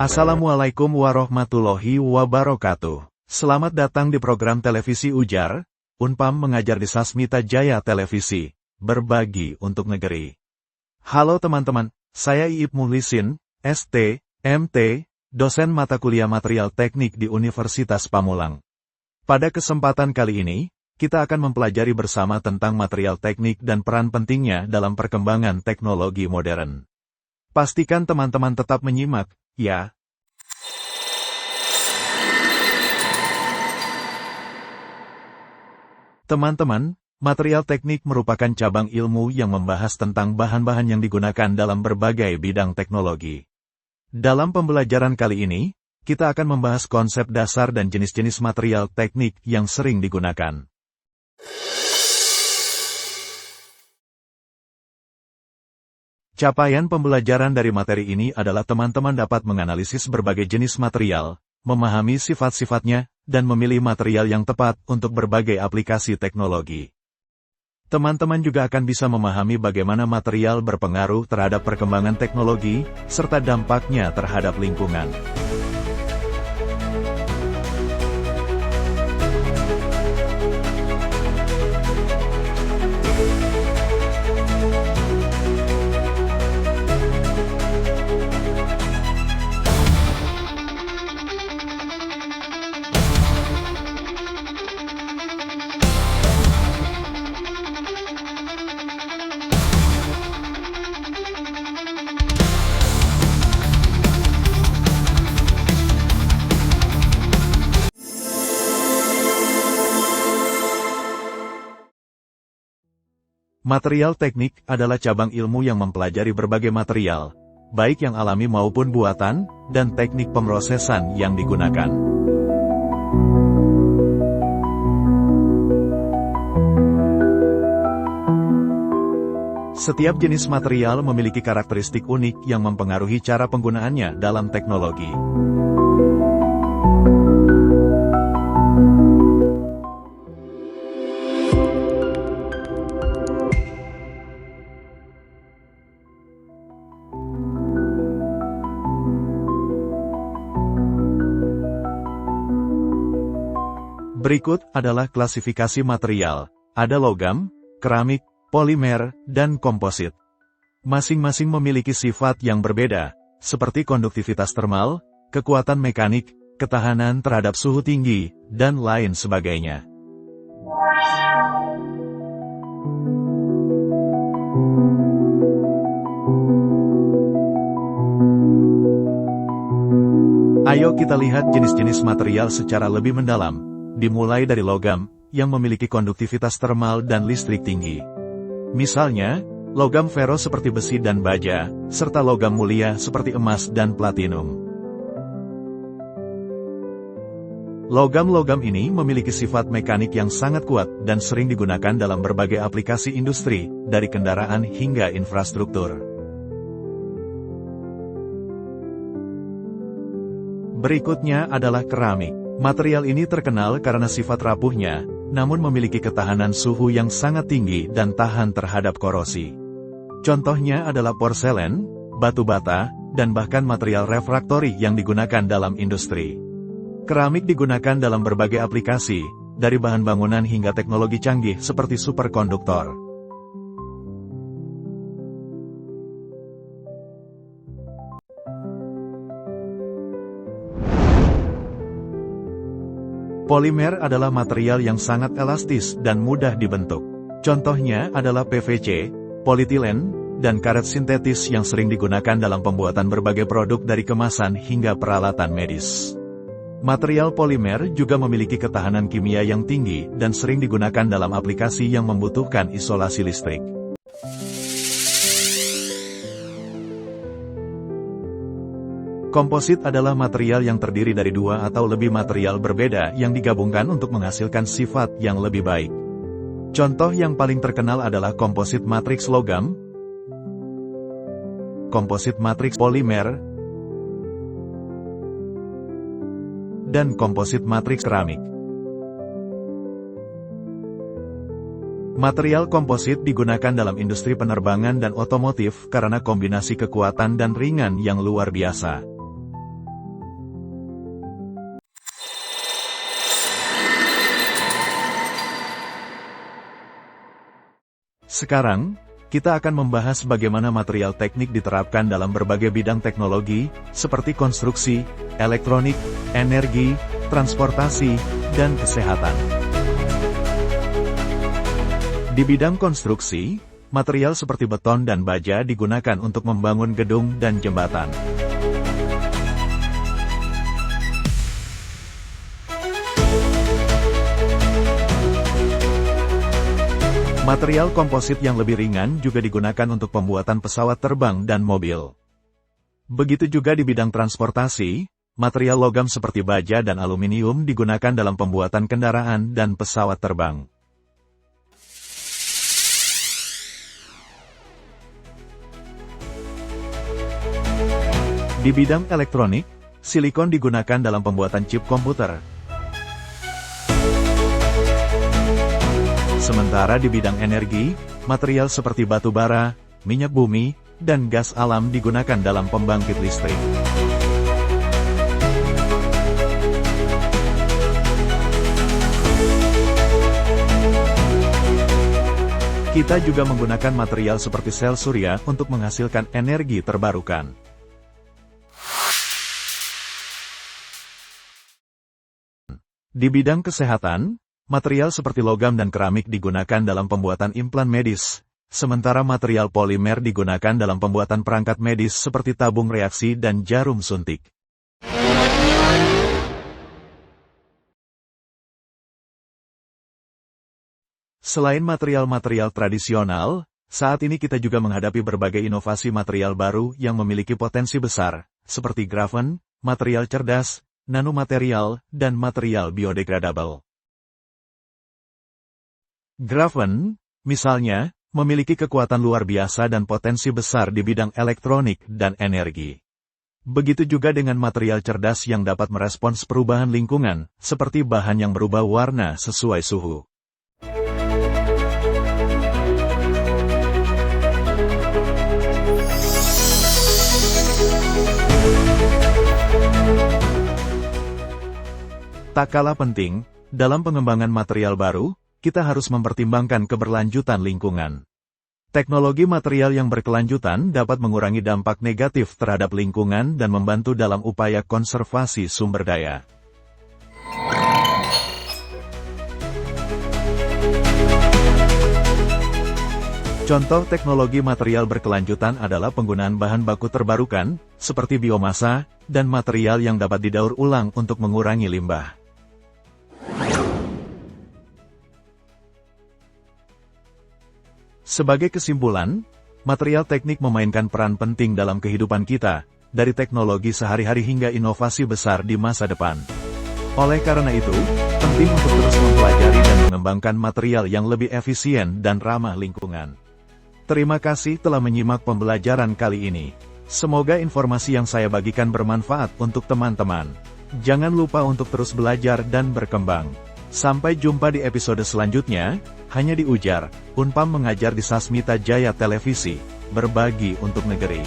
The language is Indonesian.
Assalamualaikum warahmatullahi wabarakatuh. Selamat datang di program televisi Ujar, Unpam mengajar di Sasmita Jaya Televisi, berbagi untuk negeri. Halo teman-teman, saya Iip Muhlisin, ST, MT, dosen mata kuliah material teknik di Universitas Pamulang. Pada kesempatan kali ini, kita akan mempelajari bersama tentang material teknik dan peran pentingnya dalam perkembangan teknologi modern. Pastikan teman-teman tetap menyimak, ya. Teman-teman, material teknik merupakan cabang ilmu yang membahas tentang bahan-bahan yang digunakan dalam berbagai bidang teknologi. Dalam pembelajaran kali ini, kita akan membahas konsep dasar dan jenis-jenis material teknik yang sering digunakan. Capaian pembelajaran dari materi ini adalah teman-teman dapat menganalisis berbagai jenis material, memahami sifat-sifatnya, dan memilih material yang tepat untuk berbagai aplikasi teknologi. Teman-teman juga akan bisa memahami bagaimana material berpengaruh terhadap perkembangan teknologi, serta dampaknya terhadap lingkungan. Material teknik adalah cabang ilmu yang mempelajari berbagai material, baik yang alami maupun buatan, dan teknik pemrosesan yang digunakan. Setiap jenis material memiliki karakteristik unik yang mempengaruhi cara penggunaannya dalam teknologi. Berikut adalah klasifikasi material. Ada logam, keramik, polimer, dan komposit. Masing-masing memiliki sifat yang berbeda, seperti konduktivitas termal, kekuatan mekanik, ketahanan terhadap suhu tinggi, dan lain sebagainya. Ayo kita lihat jenis-jenis material secara lebih mendalam. Dimulai dari logam, yang memiliki konduktivitas termal dan listrik tinggi. Misalnya, logam fero seperti besi dan baja, serta logam mulia seperti emas dan platinum. Logam-logam ini memiliki sifat mekanik yang sangat kuat dan sering digunakan dalam berbagai aplikasi industri, dari kendaraan hingga infrastruktur. Berikutnya adalah keramik. Material ini terkenal karena sifat rapuhnya, namun memiliki ketahanan suhu yang sangat tinggi dan tahan terhadap korosi. Contohnya adalah porselen, batu bata, dan bahkan material refraktori yang digunakan dalam industri. Keramik digunakan dalam berbagai aplikasi, dari bahan bangunan hingga teknologi canggih seperti superkonduktor. Polimer adalah material yang sangat elastis dan mudah dibentuk. Contohnya adalah PVC, polietilen, dan karet sintetis yang sering digunakan dalam pembuatan berbagai produk dari kemasan hingga peralatan medis. Material polimer juga memiliki ketahanan kimia yang tinggi dan sering digunakan dalam aplikasi yang membutuhkan isolasi listrik. Komposit adalah material yang terdiri dari dua atau lebih material berbeda yang digabungkan untuk menghasilkan sifat yang lebih baik. Contoh yang paling terkenal adalah komposit matriks logam, komposit matriks polimer, dan komposit matriks keramik. Material komposit digunakan dalam industri penerbangan dan otomotif karena kombinasi kekuatan dan ringan yang luar biasa. Sekarang, kita akan membahas bagaimana material teknik diterapkan dalam berbagai bidang teknologi, seperti konstruksi, elektronik, energi, transportasi, dan kesehatan. Di bidang konstruksi, material seperti beton dan baja digunakan untuk membangun gedung dan jembatan. Material komposit yang lebih ringan juga digunakan untuk pembuatan pesawat terbang dan mobil. Begitu juga di bidang transportasi, material logam seperti baja dan aluminium digunakan dalam pembuatan kendaraan dan pesawat terbang. Di bidang elektronik, silikon digunakan dalam pembuatan chip komputer. Sementara di bidang energi, material seperti batu bara, minyak bumi, dan gas alam digunakan dalam pembangkit listrik. Kita juga menggunakan material seperti sel surya untuk menghasilkan energi terbarukan. Di bidang kesehatan, material seperti logam dan keramik digunakan dalam pembuatan implan medis, sementara material polimer digunakan dalam pembuatan perangkat medis seperti tabung reaksi dan jarum suntik. Selain material-material tradisional, saat ini kita juga menghadapi berbagai inovasi material baru yang memiliki potensi besar, seperti grafen, material cerdas, nanomaterial, dan material biodegradable. Grafen, misalnya, memiliki kekuatan luar biasa dan potensi besar di bidang elektronik dan energi. Begitu juga dengan material cerdas yang dapat merespons perubahan lingkungan, seperti bahan yang berubah warna sesuai suhu. Tak kalah penting, dalam pengembangan material baru, kita harus mempertimbangkan keberlanjutan lingkungan. Teknologi material yang berkelanjutan dapat mengurangi dampak negatif terhadap lingkungan dan membantu dalam upaya konservasi sumber daya. Contoh teknologi material berkelanjutan adalah penggunaan bahan baku terbarukan, seperti biomasa, dan material yang dapat didaur ulang untuk mengurangi limbah. Sebagai kesimpulan, material teknik memainkan peran penting dalam kehidupan kita, dari teknologi sehari-hari hingga inovasi besar di masa depan. Oleh karena itu, penting untuk terus mempelajari dan mengembangkan material yang lebih efisien dan ramah lingkungan. Terima kasih telah menyimak pembelajaran kali ini. Semoga informasi yang saya bagikan bermanfaat untuk teman-teman. Jangan lupa untuk terus belajar dan berkembang. Sampai jumpa di episode selanjutnya, hanya di Ujar, Unpam mengajar di Sasmita Jaya Televisi, berbagi untuk negeri.